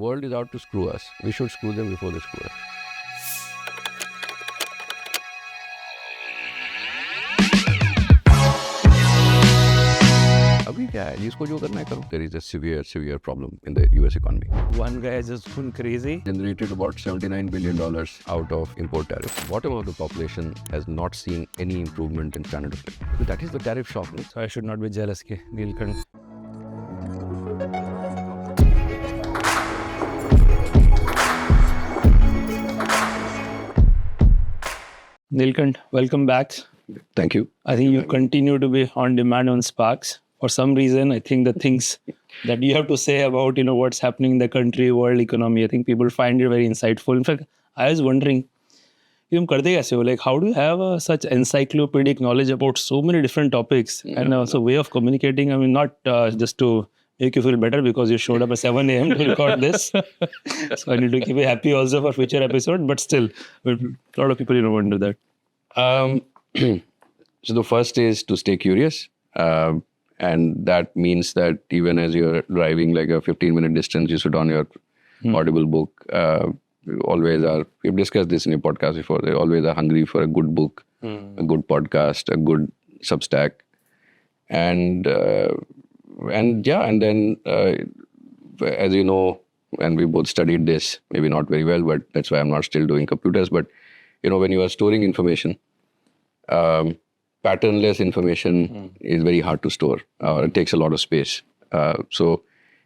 world is out to screw us. We should screw them before they screw us. अभी क्या है जिसको जो करना है करो. There is a severe problem in the US economy. One guy has just gone crazy. Generated about $79 billion out of import tariffs. Bottom of the population has not seen any improvement in standard of living. So that is the tariff shock. No? So I should not be jealous ke Neelkanth. Neelkanth, welcome back. Thank you. I think you continue to be on demand on SparX. For some reason, I think the things that you have to say about, what's happening in the country, world economy, I think people find it very insightful. In fact, I was wondering, like, how do you have such encyclopedic knowledge about so many different topics and also way of communicating? I mean, not just to make you feel better because you showed up at 7 a.m. to record this. So I need to keep you happy also for future episode, but still, a lot of people, wonder that. So the first is to stay curious. And that means that even as you're driving like a 15-minute distance, you sit on your Audible book. You always are, we've discussed this in a podcast before, they always are hungry for a good book, a good podcast, a good Substack. And then as you know, and we both studied this, maybe not very well, but that's why I'm not still doing computers. But, when you are storing information, patternless information is very hard to store. It takes a lot of space. So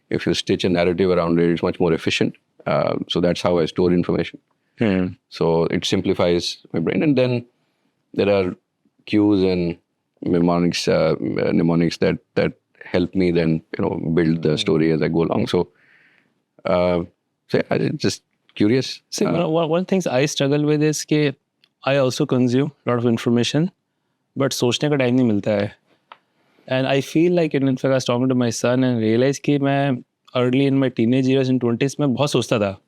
if you stitch a narrative around it, it's much more efficient. So that's how I store information. So it simplifies my brain. And then there are cues and mnemonics that help me then, build the story as I go along. So I'm just curious. See, one thing I struggle with is that I also consume a lot of information. But सोचने का time नहीं मिलता है. And I feel like, in fact, I was talking to my son and realized कि मैं early in my teenage years in 20s में बहुत सोचता था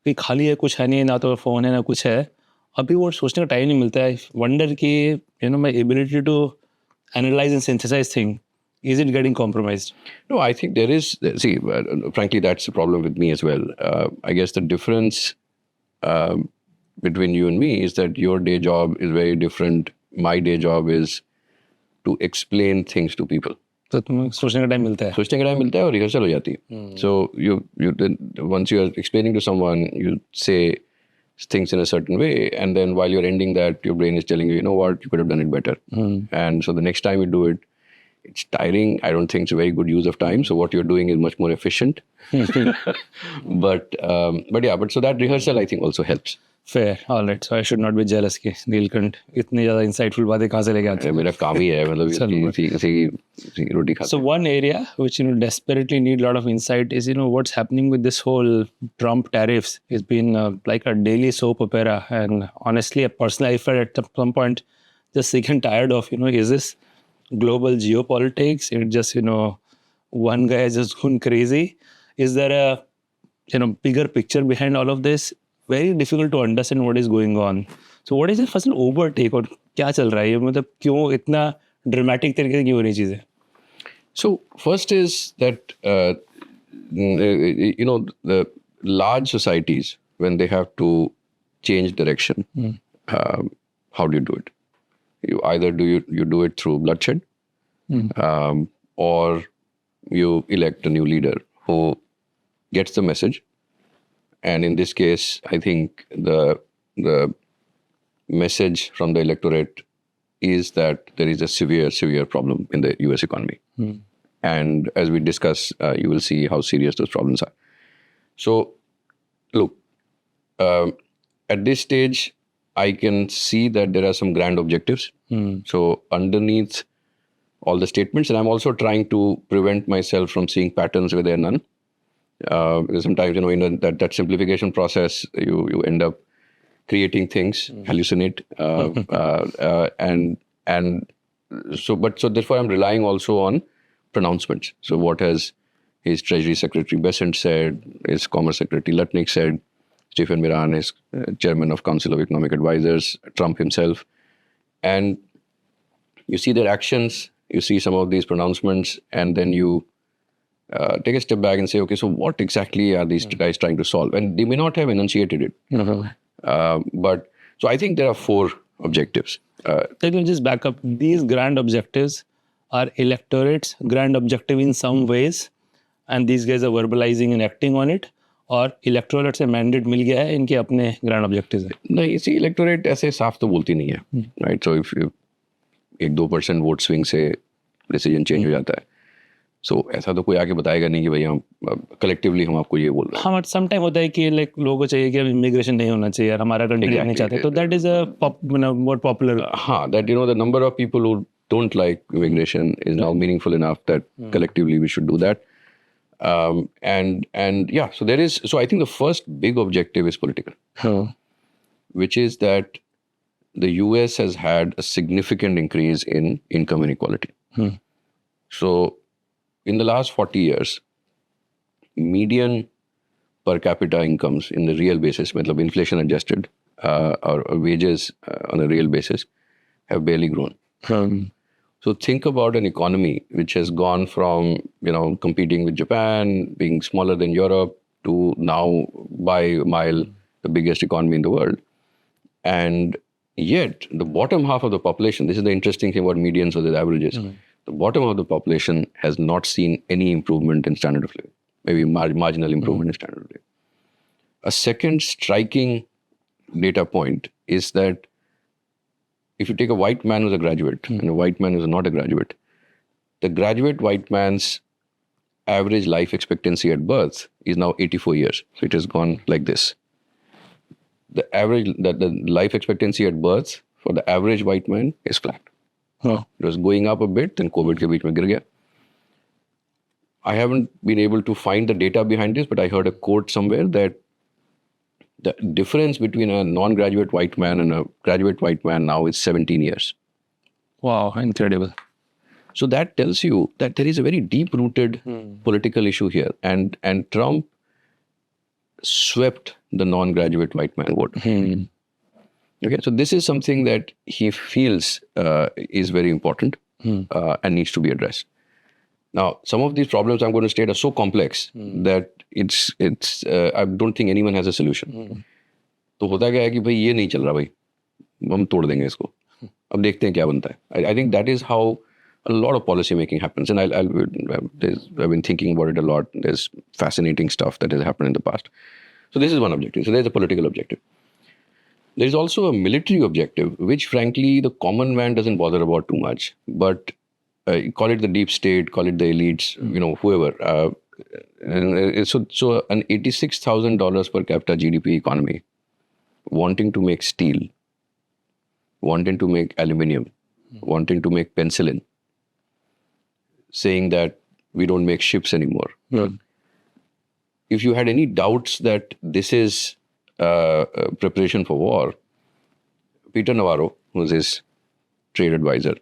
कि खाली है, कुछ है नहीं, ना तो फ़ोन है ना कुछ है. अभी वो सोचने का टाइम नहीं मिलता है. Wonder कि my ability to analyze and synthesize things, is it getting compromised? No, I think there is. See, frankly, that's the problem with me as well. I guess the difference between you and me is that your day job is very different. My day job is to explain things to people. तो तुम्हें सोचने का time मिलता है. सोचने का time मिलता है और रिहर्सल हो जाती है. So you then once you are explaining to someone, you say things in a certain way, and then while you're ending that, your brain is telling you, you know what, you could have done it better. And so the next time you do it, it's tiring. I don't think it's a very good use of time. So what you're doing is much more efficient. But so that rehearsal I think also helps. Fair. All right. So I should not be jealous कि नीलकंठ इतनी ज़्यादा insightful बातें कहाँ से लेके आते हैं. मेरा काम ही है मतलब इसी रोटी खाता. So one area which desperately need a lot of insight is what's happening with this whole Trump tariffs. It's been like a daily soap opera, and honestly, personally, I felt at some point just sick and tired of is this global geopolitics? It just one guy has just gone crazy. Is there a bigger picture behind all of this? Very difficult to understand what is going on. So what is the first overtake और क्या चल रहा है ये, मतलब क्यों इतना dramatic तरीके से क्यों हो रही चीजें? So first is that the large societies, when they have to change direction, how do you do it? You either you do it through bloodshed, or you elect a new leader who gets the message. And in this case, I think the message from the electorate is that there is a severe problem in the US economy. And as we discuss, you will see how serious those problems are. So, look, at this stage, I can see that there are some grand objectives. So underneath all the statements, and I'm also trying to prevent myself from seeing patterns where there are none. Because sometimes, in that simplification process, you end up creating things, hallucinate, so therefore I'm relying also on pronouncements. So what has his Treasury Secretary Bessent said, his Commerce Secretary Lutnick said, Stephen Miran is Chairman of Council of Economic Advisors, Trump himself, and you see their actions, you see some of these pronouncements, and then you take a step back and say, okay, so what exactly are these guys trying to solve? And they may not have enunciated it. But so I think there are 4 objectives. Let me just back up. These grand objectives are electorate's grand objective in some ways, and these guys are verbalizing and acting on it, और electorate से mandate मिल गया है, इनके अपने grand objectives हैं. नहीं, इसी electorate ऐसे साफ तो बोलती नहीं है, right. So if 1-2% vote swing से डिसीजन चेंज हो जाता है, सो ऐसा तो कोई आके बताएगा नहीं कि भाई हम कलेक्टिवली हम आपको ये बोल रहे हैं. हाँ, बट सम टाइम होता है कि लाइक लोगों को चाहिए कि अब इमिग्रेशन नहीं होना चाहिए यार, हमारा कंट्री नहीं चाहते, तो that is a more popular. हाँ, that the number of people who don't like immigration is now meaningful enough that collectively we should do that. And yeah, so there is, so I think the first big objective is political, which is that the US has had a significant increase in income inequality. So in the last 40 years, median per capita incomes in the real basis, matlab inflation adjusted, or wages on a real basis have barely grown. So think about an economy which has gone from, competing with Japan, being smaller than Europe, to now by a mile the biggest economy in the world. And yet the bottom half of the population, this is the interesting thing about medians or the averages, the bottom of the population has not seen any improvement in standard of living, maybe marginal improvement in standard of living. A second striking data point is that if you take a white man who's a graduate and a white man who's not a graduate, the graduate white man's average life expectancy at birth is now 84 years. So it has gone like this. The life expectancy at birth for the average white man is flat. It was going up a bit, then COVID ke beech mein gir gaya. I haven't been able to find the data behind this, but I heard a quote somewhere that the difference between a non-graduate white man and a graduate white man now is 17 years. Wow, incredible. So that tells you that there is a very deep-rooted political issue here. And Trump swept the non-graduate white man vote. Okay, so this is something that he feels is very important and needs to be addressed. Now, some of these problems I'm going to state are so complex that it's I don't think anyone has a solution. तो होता क्या है कि भाई ये नहीं चल रहा भाई, हम तोड़ देंगे इसको, अब देखते हैं क्या बनता है. I think that is how a lot of policy making happens, and I've been thinking about it a lot. There's fascinating stuff that has happened in the past. So this is one objective. So there's a political objective. There's also a military objective, which frankly the common man doesn't bother about too much. But call it the deep state, call it the elites, whoever. So an $86,000 per capita GDP economy, wanting to make steel, wanting to make aluminium, wanting to make penicillin, saying that we don't make ships anymore. If you had any doubts that this is preparation for war, Peter Navarro, who's his trade advisor,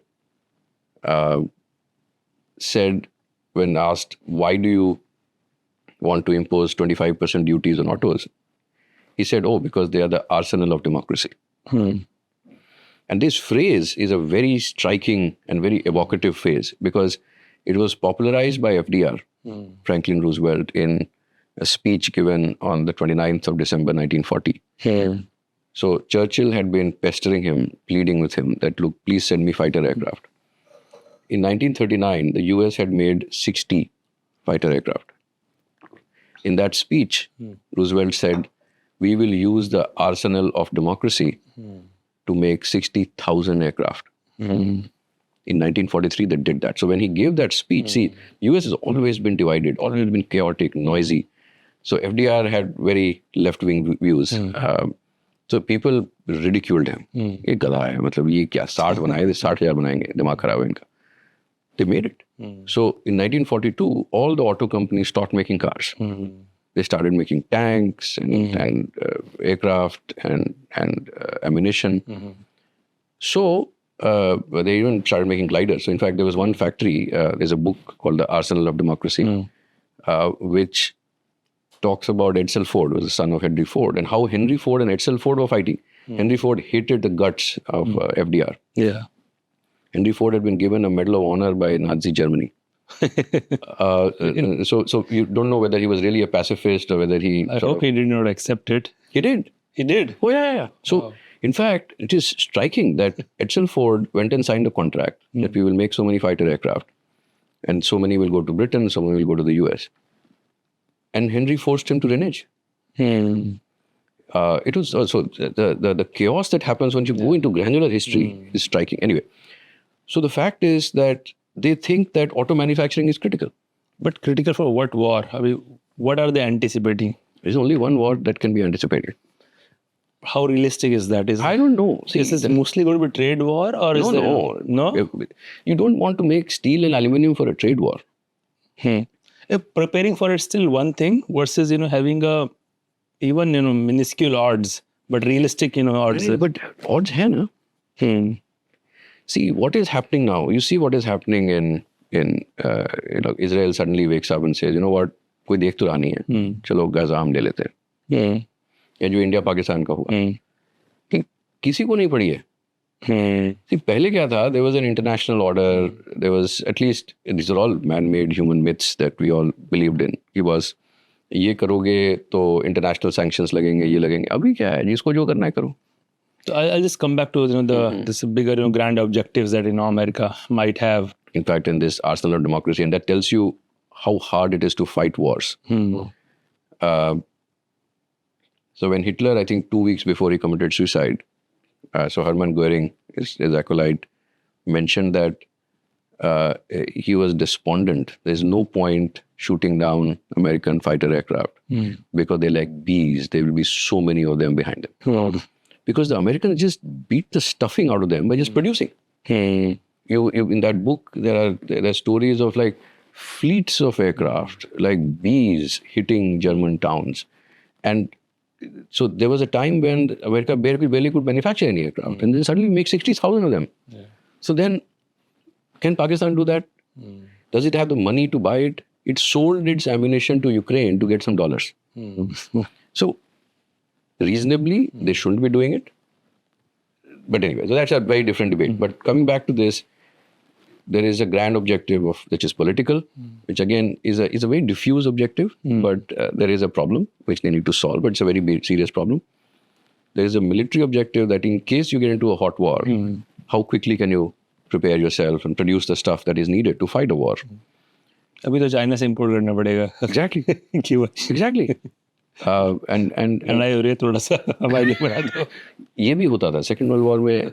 said when asked, why do you want to impose 25% duties on autos? He said, because they are the arsenal of democracy. And this phrase is a very striking and very evocative phrase because it was popularized by FDR, Franklin Roosevelt, in a speech given on the 29th of December 1940. So Churchill had been pestering him, pleading with him that, look, please send me fighter aircraft. In 1939, the US had made 60 fighter aircraft. In that speech, Roosevelt said, we will use the arsenal of democracy to make 60,000 aircraft. In 1943, they did that. So when he gave that speech, see, US has always been divided, always been chaotic, noisy. So FDR had very left-wing views. So people ridiculed him. ये गधा है, मतलब ये क्या 60 बनाए, 60,000 बनाएंगे, दिमाग खराब है इनका. They made it. So in 1942, all the auto companies stopped making cars. They started making tanks and aircraft and ammunition. So they even started making gliders. So in fact, there was one factory, there's a book called The Arsenal of Democracy, which talks about Edsel Ford, who was the son of Henry Ford, and how Henry Ford and Edsel Ford were fighting. Henry Ford hated the guts of FDR. Yeah. Henry Ford had been given a Medal of Honor by Nazi Germany. So you don't know whether he was really a pacifist or whether he. I hope he did not accept it. He did. He did. Oh yeah. So in fact, it is striking that Edsel Ford went and signed a contract that we will make so many fighter aircraft, and so many will go to Britain, so many will go to the US. And Henry forced him to renege. It was also the chaos that happens when you go into granular history is striking. Anyway, so the fact is that they think that auto manufacturing is critical. But critical for what war? I mean, what are they anticipating? There's only one war that can be anticipated. How realistic is that? I don't know. See, is this mostly going to be trade war, or is there no? You don't want to make steel and aluminium for a trade war. Preparing for it still one thing versus having a even minuscule odds, but realistic odds. But odds hai na? See what is happening now. You see what is happening in Israel suddenly wakes up and says, you know what, कोई देख तो रहा नहीं है, चलो Gaza हम ले लेते हैं. या जो इंडिया पाकिस्तान का हुआ, किसी को नहीं पड़ी है. See, पहले क्या था? There was an international order. There was at least, these are all man-made human myths that we all believed in. It was ये करोगे तो international sanctions लगेंगे, ये लगेंगे. अभी क्या है? जिसको जो करना है करो. So I'll just come back to this bigger grand objectives that America might have. In fact, in this arsenal of democracy, and that tells you how hard it is to fight wars. So when Hitler, I think 2 weeks before he committed suicide, so Hermann Goering, his acolyte, mentioned that he was despondent. There's no point shooting down American fighter aircraft because they're like bees. There will be so many of them behind them. Because the Americans just beat the stuffing out of them by just producing. You in that book, there are stories of like fleets of aircraft, like bees hitting German towns. And so there was a time when America barely could manufacture any aircraft, and then suddenly make 60,000 of them. So then, can Pakistan do that? Does it have the money to buy it? It sold its ammunition to Ukraine to get some dollars. So reasonably, they shouldn't be doing it. But anyway, so that's a very different debate. But coming back to this, there is a grand objective of which is political, which again is a very diffuse objective, but there is a problem which they need to solve. But it's a very big, serious problem. There is a military objective that in case you get into a hot war, how quickly can you prepare yourself and produce the stuff that is needed to fight a war? अभी तो China से import करना पड़ेगा. Exactly. Exactly. And ये थोड़ा सा हमारे लिए बना दो. ये भी होता था Second World War में,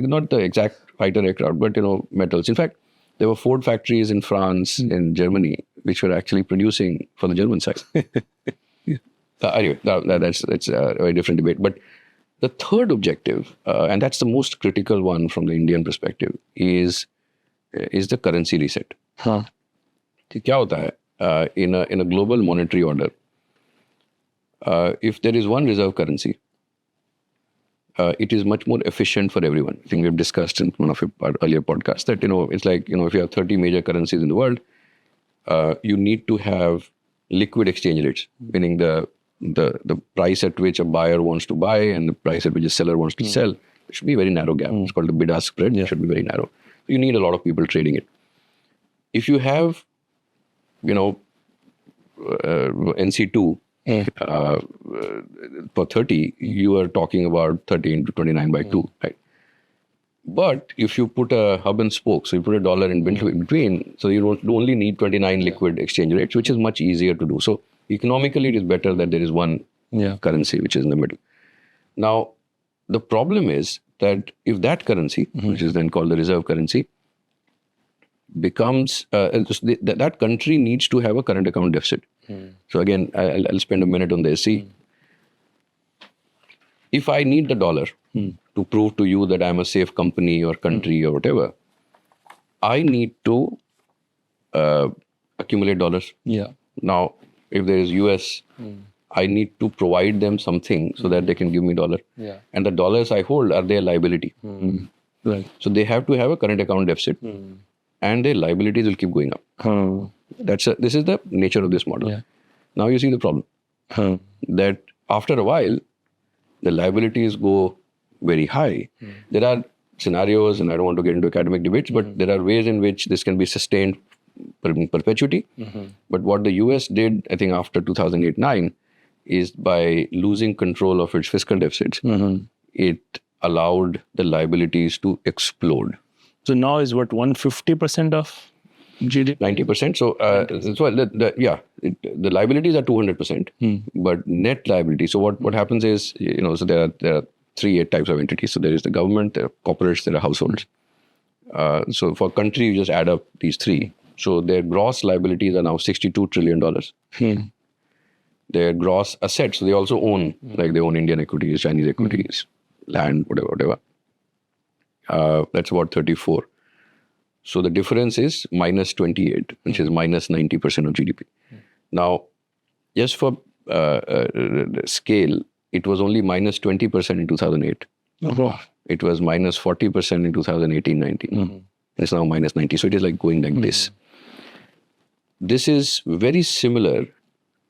not the exact fighter aircraft, but metals. In fact, there were Ford factories in France, in Germany, which were actually producing for the German side. Anyway, that's a very different debate. But the third objective, and that's the most critical one from the Indian perspective, is the currency reset. क्या होता है in a global monetary order? If there is one reserve currency, it is much more efficient for everyone. I think we've discussed in one of our earlier podcasts that, it's like, if you have 30 major currencies in the world, you need to have liquid exchange rates, meaning the price at which a buyer wants to buy and the price at which a seller wants to sell. It should be a very narrow gap. It's called the bid-ask spread. It should be very narrow. You need a lot of people trading it. If you have, NC2, for 30, you are talking about 30 into 29 by 2, right? But if you put a hub and spoke, so you put a dollar in between, so you don't only need 29 liquid exchange rates, which is much easier to do. So economically, it is better that there is one currency which is in the middle. Now, the problem is that if that currency, which is then called the reserve currency, becomes, that country needs to have a current account deficit. So again, I'll spend a minute on this. See, if I need the dollar to prove to you that I'm a safe company or country or whatever, I need to accumulate dollars. Now, if there is US, I need to provide them something so that they can give me dollar. And the dollars I hold are their liability. Right. So they have to have a current account deficit. And their liabilities will keep going up. This is the nature of this model. Now you see the problem. That after a while, the liabilities go very high. There are scenarios, and I don't want to get into academic debates, but there are ways in which this can be sustained perpetuity. But what the US did, I think, after 2008-9, is by losing control of its fiscal deficits, it allowed the liabilities to explode. So now is what, 150% of GDP? 90%. So, the liabilities are 200%, but net liability. So what happens is, so there are three types of entities. So there is the government, there are corporates, there are households. So for a country, you just add up these three. So their gross liabilities are now $62 trillion. Their gross assets, so they also own, like they own Indian equities, Chinese equities, land, whatever. That's about 34. So the difference is minus 28, which is minus 90% of GDP. Now, just for scale, it was only minus 20% in 2008. It was minus 40% in 2018-19. It's now minus 90. So it is like going like this. This is very similar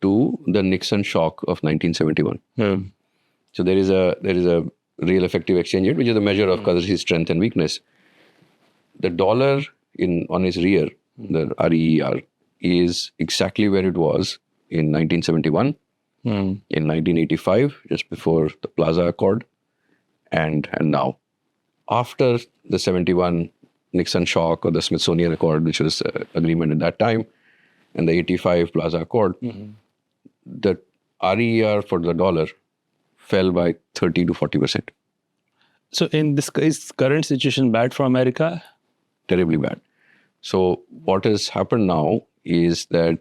to the Nixon shock of 1971. So there is a real effective exchange rate, which is a measure of currency strength and weakness. The dollar on its rear, the REER, is exactly where it was in 1971, in 1985, just before the Plaza Accord, and now. After the 71 Nixon shock or the Smithsonian Accord, which was agreement at that time, and the 85 Plaza Accord, the REER for the dollar fell by 30 to 40%. So in this is current situation bad for America? Terribly bad. So what has happened now is that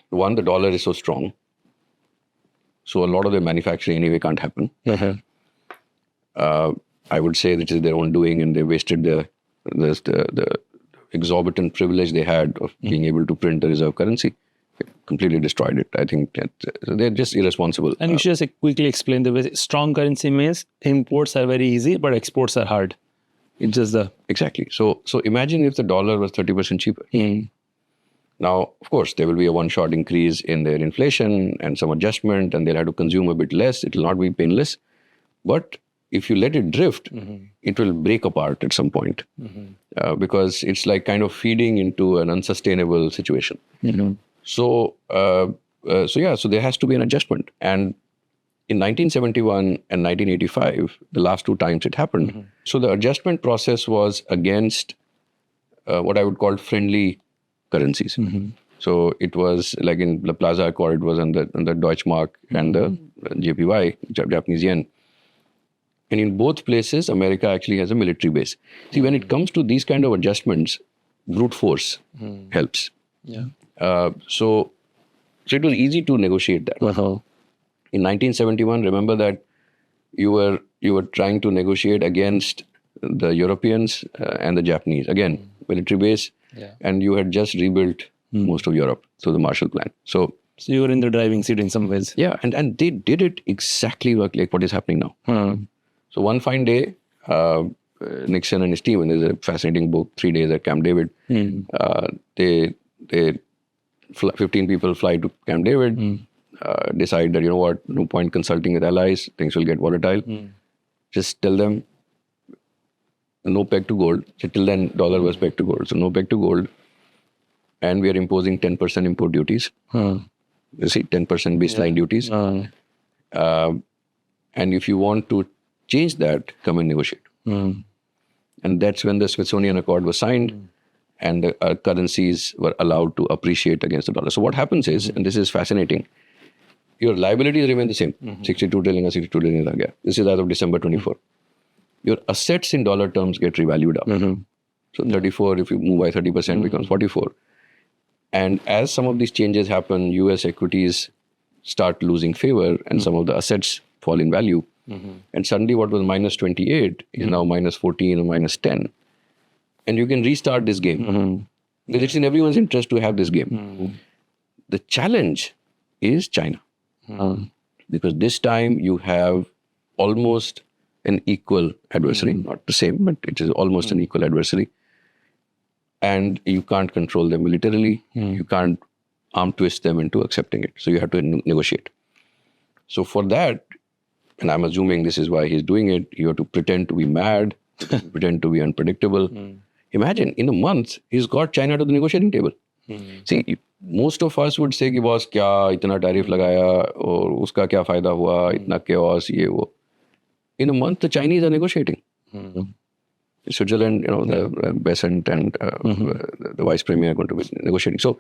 one, the dollar is so strong, so a lot of the manufacturing anyway can't happen. I would say that it is their own doing, and they wasted the exorbitant privilege they had of being able to print the reserve currency. They completely destroyed it. I think that they're just irresponsible. And you should just quickly explain the way. Strong currency means imports are very easy, but exports are hard. It's just the... Exactly. So imagine if the dollar was 30% cheaper. Now, of course, there will be a one-shot increase in their inflation and some adjustment, and they'll have to consume a bit less. It will not be painless. But if you let it drift, it will break apart at some point because it's like kind of feeding into an unsustainable situation. So there has to be an adjustment. And in 1971 and 1985, the last two times it happened, so the adjustment process was against what I would call friendly currencies. So it was like in the Plaza Accord, it was on the Deutschmark and the JPY, Japanese yen. And in both places, America actually has a military base. See, when it comes to these kind of adjustments, brute force helps. So it was easy to negotiate that. In 1971, remember that you were trying to negotiate against the Europeans and the Japanese. Again, military base, and you had just rebuilt most of Europe through the Marshall Plan. So you were in the driving seat in some ways. Yeah, and they did it exactly like what is happening now. So one fine day, Nixon and his team, and there's a fascinating book, 3 Days at Camp David, they 15 people fly to Camp David, decide that, no point consulting with allies, things will get volatile. Just tell them, no peg to gold. So till then, dollar was pegged to gold. So no peg to gold. And we are imposing 10% import duties. You see, 10% baseline duties. And if you want to change that, come and negotiate. And that's when the Smithsonian Accord was signed and the currencies were allowed to appreciate against the dollar. So what happens is, and this is fascinating, your liabilities remain the same. 62 trillion, 62 trillion. This is as of December 24. Your assets in dollar terms get revalued up. So 34, if you move by 30%, becomes 44. And as some of these changes happen, US equities start losing favor and some of the assets fall in value. And suddenly what was minus 28 is now minus 14 or minus 10. And you can restart this game. Because it's in everyone's interest to have this game. The challenge is China. Because this time you have almost an equal adversary, not the same, but it is almost an equal adversary. And you can't control them militarily. You can't arm twist them into accepting it. So you have to negotiate. So for that, and I'm assuming this is why he's doing it, you have to pretend to be mad, pretend to be unpredictable, Imagine, in a month, he's got China to the negotiating table. See, most of us would say कि boss क्या इतना tariff लगाया और उसका क्या फायदा हुआ, इतना chaos ये वो. In a month, the Chinese are negotiating. Switzerland, the Besant and the vice premier are going to be negotiating. So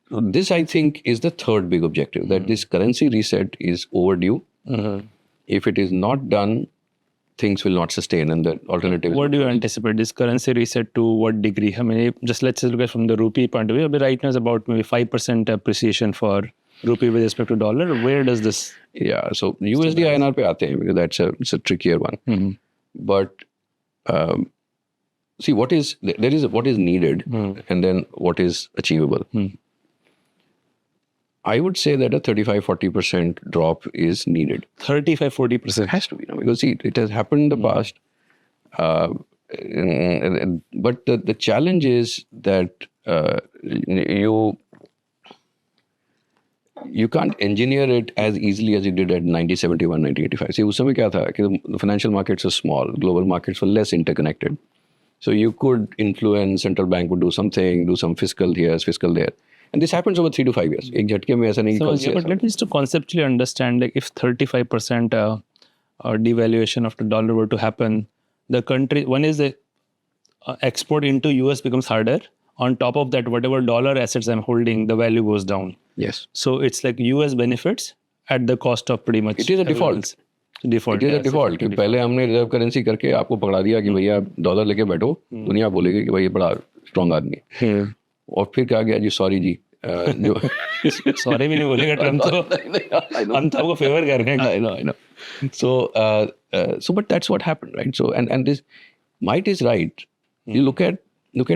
this, I think, is the third big objective, that this currency reset is overdue. If it is not done, things will not sustain, and the alternative. What do you anticipate this currency reset to what degree? I mean, just let's look at from the rupee point of view. But right now it's about maybe 5% appreciation for rupee with respect to dollar. Where does this? Yeah, so USD INR pe aate hain, because it's a trickier one. But see, what is needed, and then what is achievable. I would say that a 35-40% drop is needed. 35-40% has to be, because see, it has happened in the past. But the challenge is that you can't engineer it as easily as you did at 1971, 1985. See, उस समय क्या था कि the financial markets were small, global markets were less interconnected. So you could influence, central bank would do something, do some fiscal here, fiscal there. And this happens over 3 to 5 years. एक झटके में ऐसा नहीं but let me just to conceptually understand, like if 35% devaluation of the dollar were to happen, the country, one is the export into US becomes harder. On top of that, whatever dollar assets I'm holding, the value goes down. Yes. So it's like US benefits at the cost of pretty much. It is a default. It is a default. कि पहले हमने reserve currency करके आपको पकड़ा दिया कि भैया dollar लेके बैठो, दुनिया बोलेगी कि भाई ये बड़ा स्ट्रॉन्ग आदमी है. और फिर क्या गया जी, सॉरी जी, जो सॉरी भी नहीं बोलेगा ट्रम्प तो हम तो आपको फेवर कर रहे हैं. I know. So but that's what happened, right? So and this might is right. You look at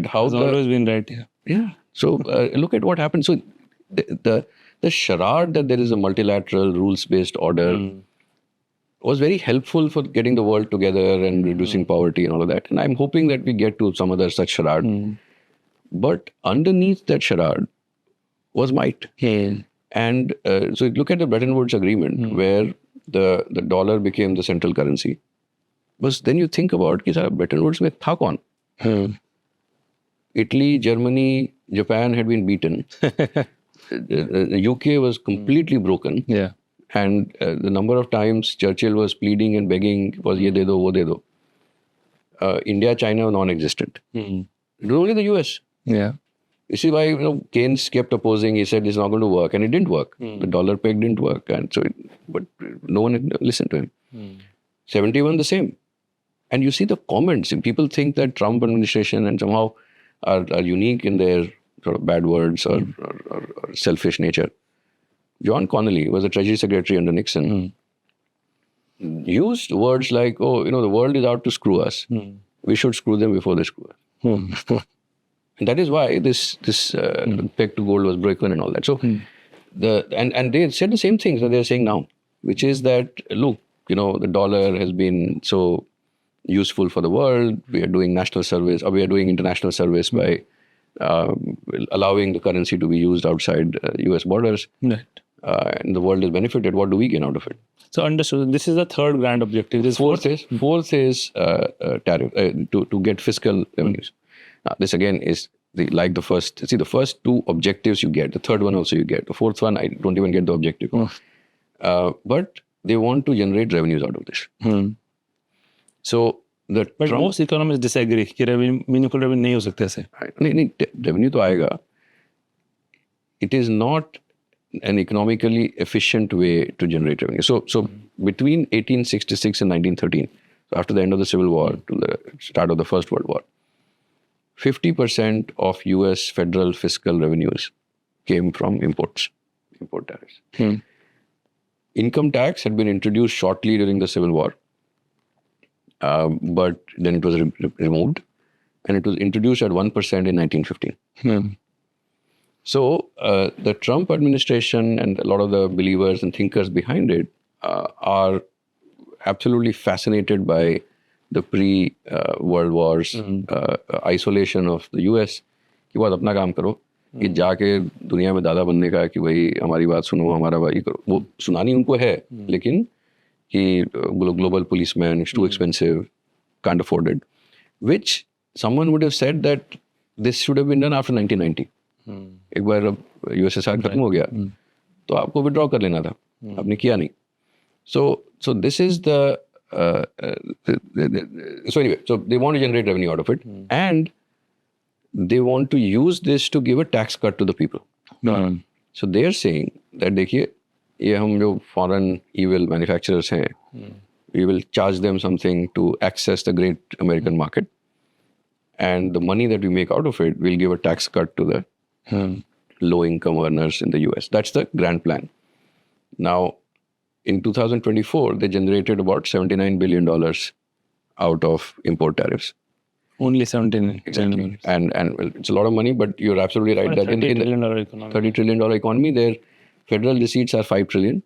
how it's always been right. Yeah. So look at what happened. So the charade that there is a multilateral rules-based order was very helpful for getting the world together and reducing poverty and all of that. And I'm hoping that we get to some other such charade. But underneath that charade was might. And so look at the Bretton Woods agreement where the dollar became the central currency. But then you think about कि सारा Bretton Woods में था कौन? Italy, Germany, Japan had been beaten. The UK was completely broken. Yeah. And the number of times Churchill was pleading and begging was ye de do, wo de do. India, China were non-existent. It was only the US. Yeah. You see why Keynes kept opposing. He said it's not going to work, and it didn't work. The dollar peg didn't work, and so but no one listened to him. 71 the same. And you see the comments. People think that Trump administration and somehow are unique in their sort of bad words or selfish nature. John Connolly was a Treasury Secretary under Nixon. Used words like, "Oh, the world is out to screw us. We should screw them before they screw us." And that is why this peg to gold was broken and all that. So and they said the same things that they're saying now, which is that look, the dollar has been so useful for the world. We are doing national service, or we are doing international service by allowing the currency to be used outside US borders. Right. And the world is benefited. What do we gain out of it? So understood. This is the third grand objective. Fourth is tariff to get fiscal revenues. Now, this again is like the first. See, the first two objectives you get. The third one also you get. The fourth one, I don't even get the objective. But they want to generate revenues out of this. So but most economists disagree कि meaningful revenue नहीं हो सकते ऐसे. नहीं, revenue तो आएगा. It is not an economically efficient way to generate revenue. So between 1866 and 1913, so after the end of the Civil War to the start of the First World War, 50% of US federal fiscal revenues came from import tariffs. Income tax had been introduced shortly during the Civil War, but then it was removed, and it was introduced at 1% in 1915. So the Trump administration and a lot of the believers and thinkers behind it are absolutely fascinated by the pre-World Wars isolation of the US. कि बहुत अपना काम करो, कि जाके दुनिया में दादा बनने का, कि भाई हमारी बात सुनो, हमारा भाई करो. वो सुनानी उनको है, लेकिन कि global policeman, it's too expensive, can't afford it. Which someone would have said that this should have been done after 1990. एक बार अब USSR खत्म हो गया तो आपको withdraw कर लेना था, आपने किया नहीं. So this is the so anyway, so they want to generate revenue out of it, and they want to use this to give a tax cut to the people. So they are saying that देखिए ये हम जो foreign evil manufacturers हैं, we will charge them something to access the great American market, and the money that we make out of it, we'll give a tax cut to the low-income earners in the US. That's the grand plan. Now, in 2024, they generated about $79 billion out of import tariffs. Only 17. Exactly. And well, it's a lot of money, but you're absolutely right that in the $30 trillion economy, their federal receipts are $5 trillion.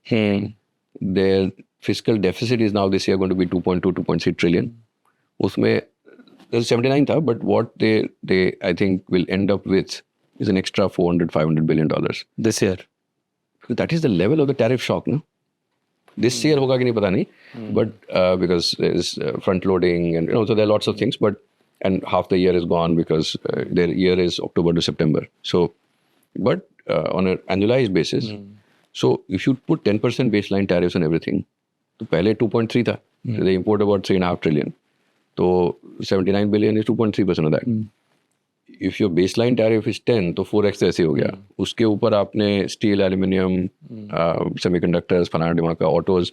Their fiscal deficit is now this year going to be 2.2, 2.3 trillion. Usme, there's 79 tha, but what they I think will end up with is an extra $400-500 billion this year. So that is the level of the tariff shock, no? This year hoga ki nahi pata nahi, but because there's front loading and so there are lots of things, and half the year is gone because their year is October to September. So, but on an annualized basis, so if you put 10% baseline tariffs on everything, तो पहले 2.3 था, so they import about 3.5 trillion. So 79 billion is 2.3% of that. If your baseline tariff is 10, तो 4x ऐसे हो गया. उसके ऊपर आपने steel, aluminium, semiconductors, फलाना डिमांड autos,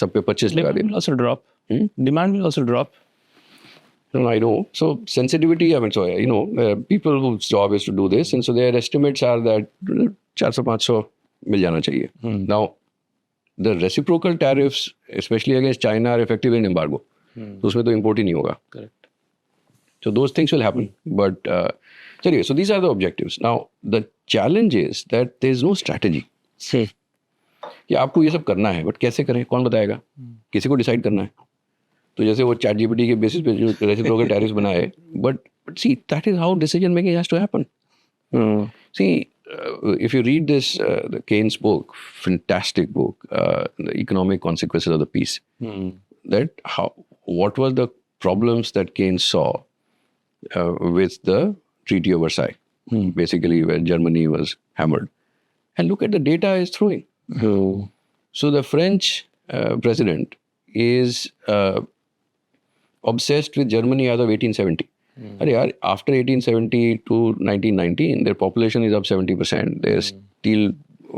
सब पे 25 लगा दिया. Demand will also drop. Demand will also drop. No, I know. So sensitivity, I mean, so people whose job is to do this, and so their estimates are that 400-500 मिल जाना चाहिए. Now, the reciprocal tariffs, especially against China, are effective in embargo. तो उसमें तो import ही नहीं होगा. Correct. So those things will happen. But so anyway, so these are the objectives. Now, the challenge is that there is no strategy. कि आपको ये सब करना है, but कैसे करें? कौन बताएगा? किसी को decide करना है. तो जैसे वो ChatGPT के basis पे जो reciprocal tariffs बनाए, but see, that is how decision making has to happen. See, if you read this, the Keynes book, fantastic book, The Economic Consequences of the Peace, what were the problems that Keynes saw with the Treaty of Versailles, basically where Germany was hammered. And look at the data is throwing. So the French president is obsessed with Germany as of 1870. After 1870 to 1919, their population is up 70%. Their steel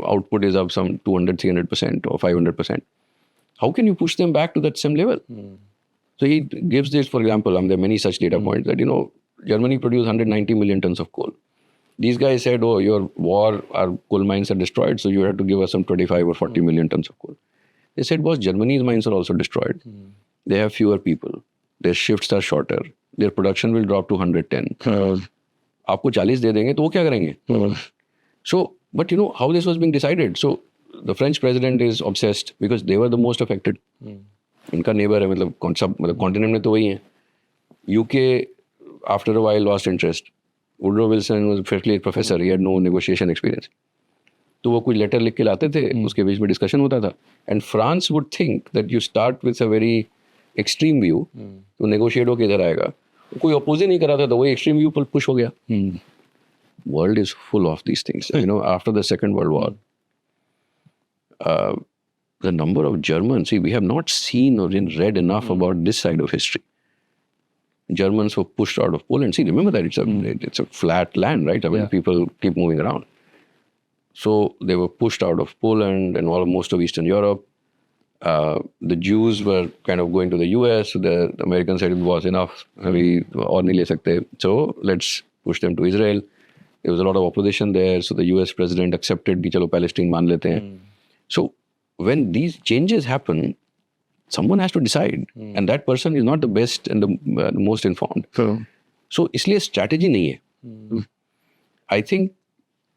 output is up some 200, 300% or 500%. How can you push them back to that same level? So he gives this, for example, there are many such data points that, Germany produced 190 million tons of coal. These guys said, oh, your war, our coal mines are destroyed, so you have to give us some 25 or 40 million tons of coal. They said, boss, Germany's mines are also destroyed. They have fewer people. Their shifts are shorter. Their production will drop to 110. आपको 40 दे देंगे तो वो क्या करेंगे? So, but how this was being decided. So the French president is obsessed because they were the most affected. इनका neighbor है, मतलब continent में तो वही है. UK after a while lost interest. Woodrow Wilson was firstly a professor. He had no negotiation experience. तो वो कुछ लेटर लिख के लाते थे, उसके बीच में डिस्कशन होता था. And France would think that you start with a very extreme view, तो negotiate होके इधर आएगा. कोई oppose नहीं करा था, तो वही extreme view push हो गया. World is full of these things. After the Second World War, the number of Germans, we have not seen or read enough about this side of history. Germans were pushed out of Poland. See, remember that it's a flat land, right? I mean, people keep moving around. So they were pushed out of Poland and most of Eastern Europe. The Jews were kind of going to the US. So the Americans said it was enough. So let's push them to Israel. There was a lot of opposition there. So the US president accepted कि चलो Palestine मान लेते हैं. So when these changes happen, someone has to decide. And that person is not the best and the most informed. So इसलिए strategy नहीं है. I think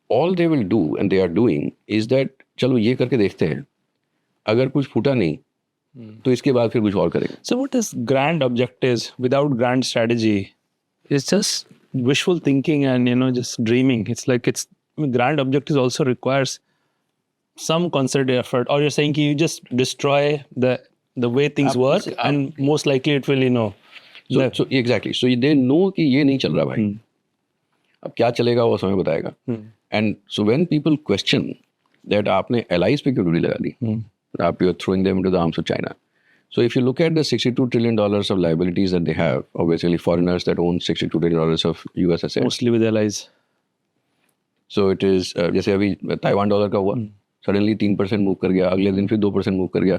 all they will do and they are doing is that चलो ये करके देखते हैं. अगर कुछ फूटा नहीं, तो इसके बाद फिर कुछ और करेंगे. So what is grand objectives without grand strategy? It's just wishful thinking and just dreaming. It's like grand objectives also requires some concerted effort. Or you're saying you just destroy the way things work, and most likely it will So exactly. So they know कि ये नहीं चल रहा भाई. अब क्या चलेगा वो समय बताएगा. And so when people question that आपने allies पे क्यों ड्यूटी लगा दी, आप you're throwing them into the arms of China. So if you look at the $62 trillion of liabilities that they have, or basically foreigners that own $62 trillion of US assets. Mostly with allies. So it is जैसे अभी Taiwan dollar का हुआ, suddenly 3% move कर गया, अगले दिन फिर 2% move कर गया.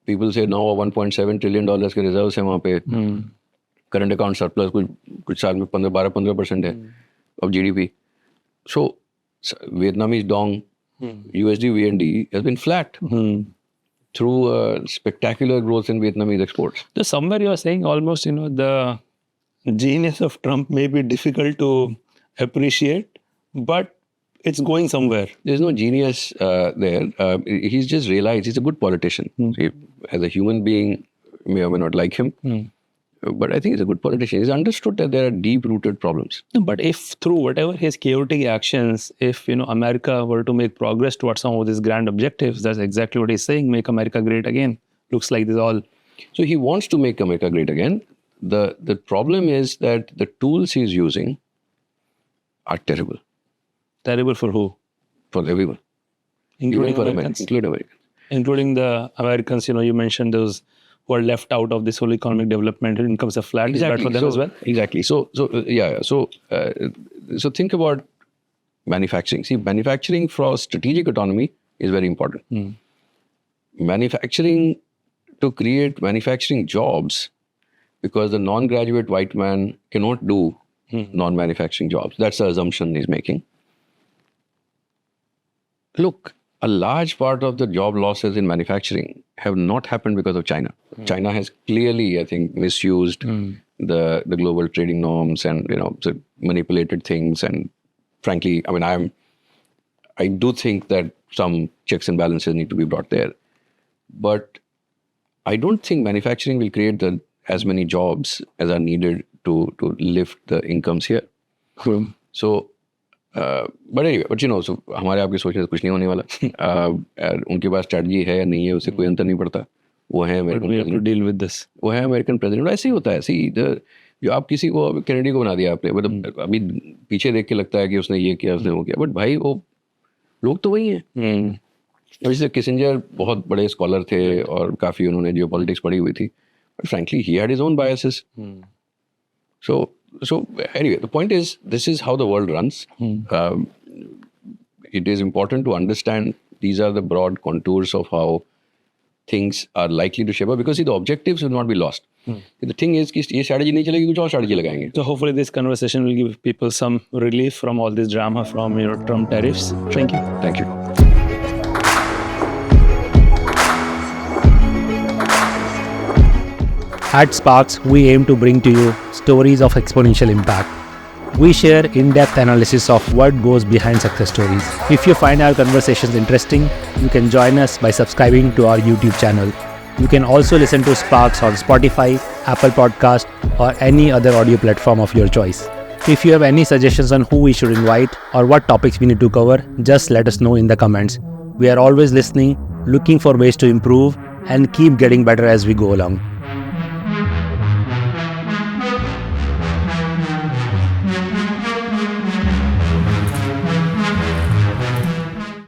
People say now $1.7 trillion के रिजर्व्स हैं वहाँ पे, करंट अकाउंट सरप्लस कुछ साल में 12-15% है of GDP. So Vietnamese dong, USD VND has been flat through spectacular growth in Vietnamese exports. So somewhere you are saying almost, the genius of Trump may be difficult to appreciate, but it's going somewhere. There's no genius there. He's just realized he's a good politician. As a human being, may or may not like him. But I think he's a good politician. He's understood that there are deep-rooted problems. But if through whatever his chaotic actions, if America were to make progress towards some of these grand objectives, that's exactly what he's saying, make America great again. Looks like this all. So he wants to make America great again. The problem is that the tools he's using are terrible. Terrible for who? For everyone. Including for Americans. Including Americans. Including the Americans, you mentioned those who are left out of this whole economic development. Incomes are flat. Exactly. Is that for them as well? Exactly. So think about manufacturing. See, manufacturing for strategic autonomy is very important. Manufacturing to create manufacturing jobs, because the non-graduate white man cannot do non-manufacturing jobs. That's the assumption he's making. Look, a large part of the job losses in manufacturing have not happened because of China. China has clearly, I think, misused the global trading norms and so manipulated things. And frankly, I mean, I do think that some checks and balances need to be brought there. But I don't think manufacturing will create as many jobs as are needed to lift the incomes here. So. But anyway, so हमारे आपके सोचने से कुछ नहीं होने वाला. उनके पास strategy है या नहीं है उससे कोई अंतर नहीं पड़ता. वो है अमेरिकन प्रेसिडेंट. ऐसे ही होता है. जो आप किसी को कैनेडी को बना दिया आपने, मतलब अभी पीछे देख के लगता है कि उसने ये किया उसने वो किया, बट भाई वो लोग तो वही हैं. जैसे किसिंजर बहुत बड़े स्कॉलर थे और काफ़ी उन्होंने जियोपॉलिटिक्स पढ़ी हुई थी, but frankly he had his own biases. So anyway, the point is, this is how the world runs. It is important to understand these are the broad contours of how things are likely to shape up, because see, the objectives will not be lost. The thing is कि ये strategy नहीं चलेगी, कुछ और strategy लगाएंगे. So hopefully this conversation will give people some relief from all this drama from Trump tariffs. Thank you. Thank you. At SparX, we aim to bring to you stories of exponential impact. We share in-depth analysis of what goes behind success stories. If you find our conversations interesting, you can join us by subscribing to our YouTube channel. You can also listen to SparX on Spotify, Apple Podcast, or any other audio platform of your choice. If you have any suggestions on who we should invite or what topics we need to cover, just let us know in the comments. We are always listening, looking for ways to improve, and keep getting better as we go along.